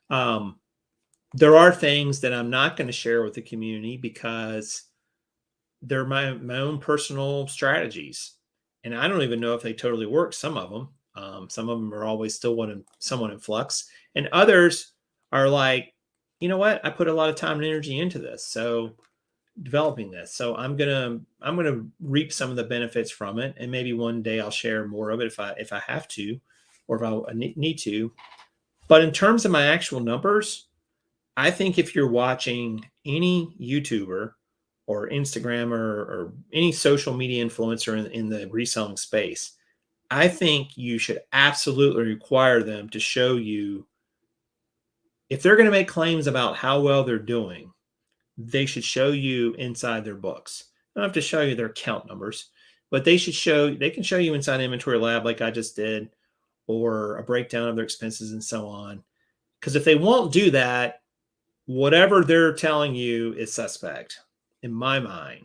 There are things that I'm not going to share with the community because they're my own personal strategies. And I don't even know if they totally work. Some of them are always still somewhat in flux. And others are like, you know what? I put a lot of time and energy into this. So developing this. So I'm going to reap some of the benefits from it. And maybe one day I'll share more of it if I have to, or if I need to. But in terms of my actual numbers, I think if you're watching any YouTuber or Instagrammer or any social media influencer in the reselling space, I think you should absolutely require them to show you, if they're going to make claims about how well they're doing, they should show you inside their books. They don't have to show you their account numbers, but they can show you inside Inventory Lab like I just did, or a breakdown of their expenses and so on. Because if they won't do that, whatever they're telling you is suspect in my mind,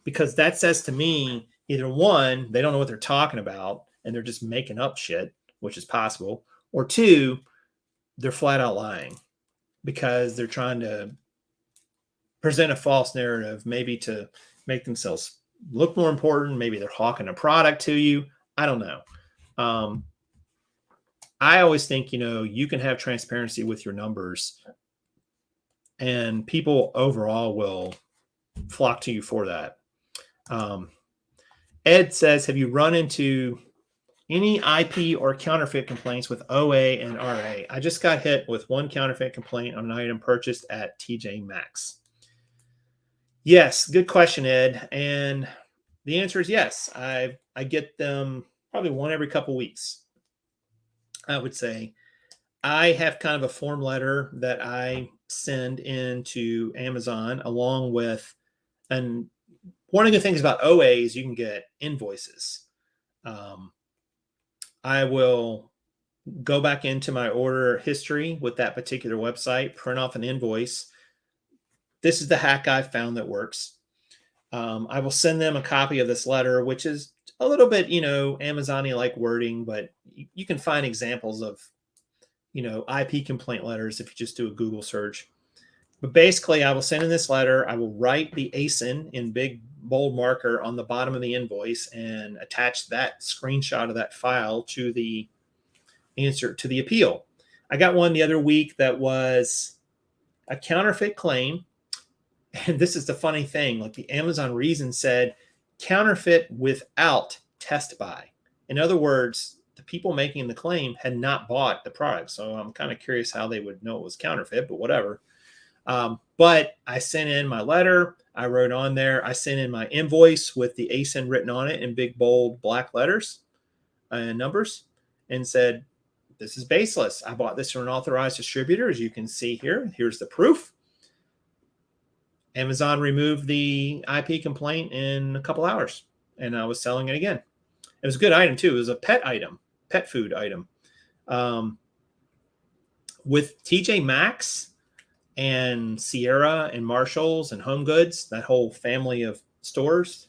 because that says to me, either one, they don't know what they're talking about and they're just making up shit, which is possible, or two, they're flat out lying because they're trying to present a false narrative, maybe to make themselves look more important. Maybe they're hawking a product to you. I don't know. I always think, you can have transparency with your numbers and people overall will flock to you for that. Ed says, have you run into any IP or counterfeit complaints with OA and RA? I just got hit with one counterfeit complaint on an item purchased at TJ Maxx. Yes, good question, Ed. And the answer is yes. I get them probably one every couple weeks, I would say. I have kind of a form letter that I send into Amazon along with, and one of the things about OA is you can get invoices. I will go back into my order history with that particular website, print off an invoice. This is the hack I found that works. I will send them a copy of this letter, which is a little bit, Amazon-y like wording, but you can find examples of, IP complaint letters if you just do a Google search. But basically, I will send in this letter. I will write the ASIN in big bold marker on the bottom of the invoice and attach that screenshot of that file to the answer to the appeal. I got one the other week that was a counterfeit claim. And this is the funny thing, like the Amazon reason said, counterfeit without test buy. In other words, the people making the claim had not bought the product. So I'm kind of curious how they would know it was counterfeit, but whatever. But I sent in my letter. I wrote on there, I sent in my invoice with the ASIN written on it in big, bold, black letters and numbers, and said, this is baseless. I bought this from an authorized distributor. As you can see here, here's the proof. Amazon removed the IP complaint in a couple hours, and I was selling it again. It was a good item too. It was a pet item, pet food item. With TJ Maxx and Sierra and Marshalls and Home Goods, that whole family of stores,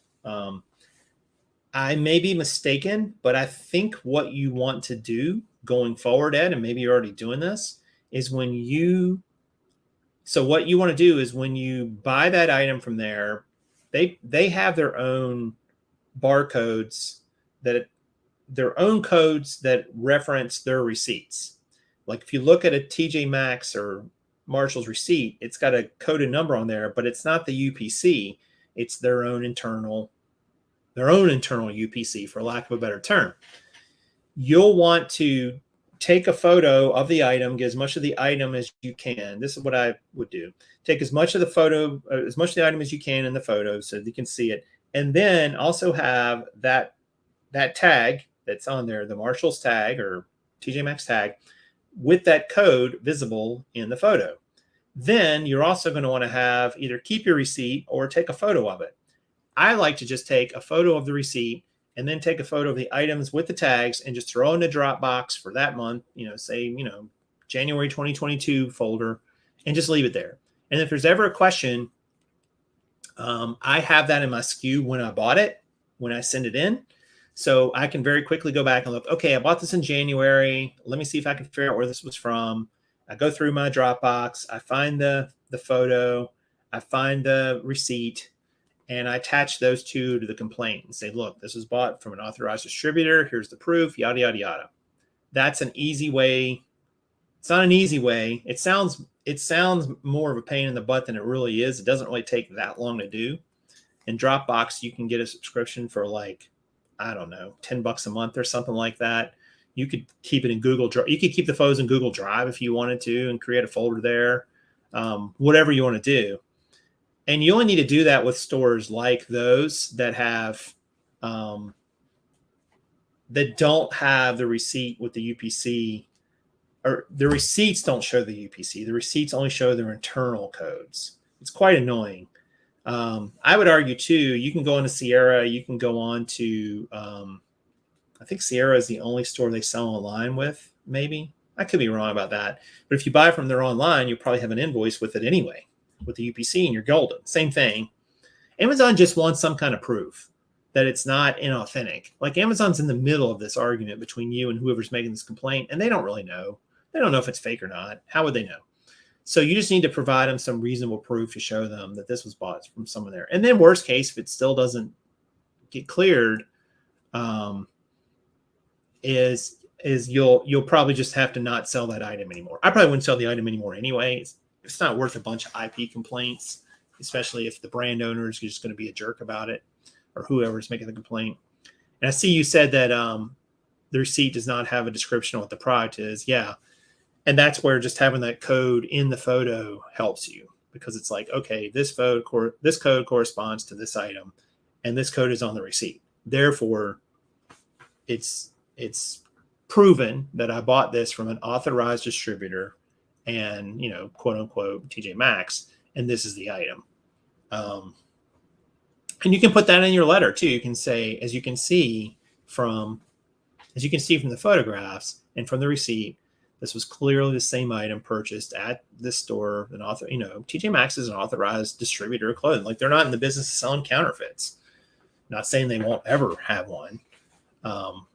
I may be mistaken, but I think what you want to do going forward, Ed, and maybe you're already doing this, is when you buy that item from there, they have their own barcodes, their own codes that reference their receipts. Like if you look at a TJ Maxx or Marshall's receipt, it's got a coded number on there, but it's not the UPC. It's their own internal UPC, for lack of a better term. You'll want to take a photo of the item, get as much of the item as you can. This is what I would do. Take as much of the item as you can in the photo so that you can see it. And then also have that tag that's on there, the Marshall's tag or TJ Maxx tag, with that code visible in the photo. Then you're also going to want to have either keep your receipt or take a photo of it. I like to just take a photo of the receipt and then take a photo of the items with the tags and just throw in the Dropbox for that month, say, January 2022 folder, and just leave it there. And if there's ever a question, I have that in my SKU when I bought it, when I send it in. So I can very quickly go back and look, okay, I bought this in January. Let me see if I can figure out where this was from. I go through my Dropbox. I find the photo. I find the receipt. And I attach those two to the complaint and say, look, this was bought from an authorized distributor. Here's the proof, yada, yada, yada. That's an easy way. It's not an easy way. It sounds more of a pain in the butt than it really is. It doesn't really take that long to do. In Dropbox, you can get a subscription for like, I don't know, $10 a month or something like that. You could keep it in Google Drive. You could keep the photos in Google Drive if you wanted to and create a folder there, whatever you want to do. And you only need to do that with stores like those that have, that don't have the receipt with the UPC, or the receipts don't show the UPC. The receipts only show their internal codes. It's quite annoying. I would argue too, you can go into Sierra, you can go on to, I think Sierra is the only store they sell online with, maybe. I could be wrong about that. But if you buy from their online, you probably have an invoice with it anyway, with the UPC, and you're golden. Same thing. Amazon just wants some kind of proof that it's not inauthentic. Like Amazon's in the middle of this argument between you and whoever's making this complaint, and they don't really know. They don't know if it's fake or not. How would they know? So you just need to provide them some reasonable proof to show them that this was bought from someone there. And then worst case, if it still doesn't get cleared, is you'll probably just have to not sell that item anymore. I probably wouldn't sell the item anymore anyway. It's not worth a bunch of IP complaints, especially if the brand owner is just going to be a jerk about it, or whoever's making the complaint. And I see you said that the receipt does not have a description of what the product is. Yeah. And that's where just having that code in the photo helps you, because it's like, okay, this code corresponds to this item, and this code is on the receipt. Therefore, it's proven that I bought this from an authorized distributor and, quote unquote, TJ Maxx, and this is the item. And you can put that in your letter too. You can say, as you can see from the photographs and from the receipt, this was clearly the same item purchased at this store. TJ Maxx is an authorized distributor of clothing. Like, they're not in the business of selling counterfeits. Not saying they won't ever have one. I'm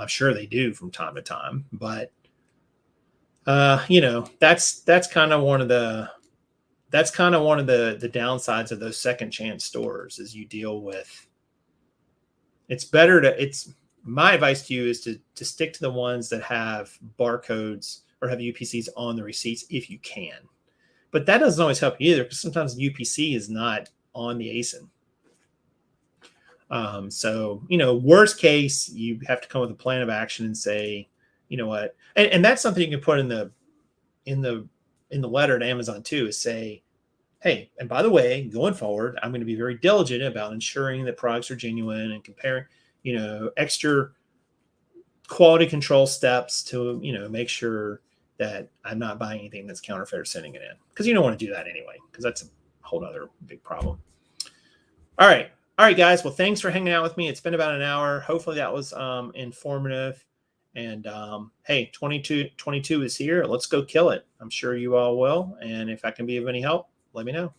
sure they do from time to time, but that's kind of one of the downsides of those second chance stores, is you deal with. My advice to you is to stick to the ones that have barcodes or have UPCs on the receipts if you can. But that doesn't always help you either, because sometimes the UPC is not on the ASIN. So, worst case, you have to come with a plan of action and say, you know what, and that's something you can put in the in the letter to Amazon too, is say, hey, and by the way, going forward, I'm going to be very diligent about ensuring that products are genuine and comparing, extra quality control steps to, make sure that I'm not buying anything that's counterfeit or sending it in, because you don't want to do that anyway, because that's a whole other big problem. All right. All right, guys. Well, thanks for hanging out with me. It's been about an hour. Hopefully that was informative. And hey, 2022 is here. Let's go kill it. I'm sure you all will. And if I can be of any help, let me know.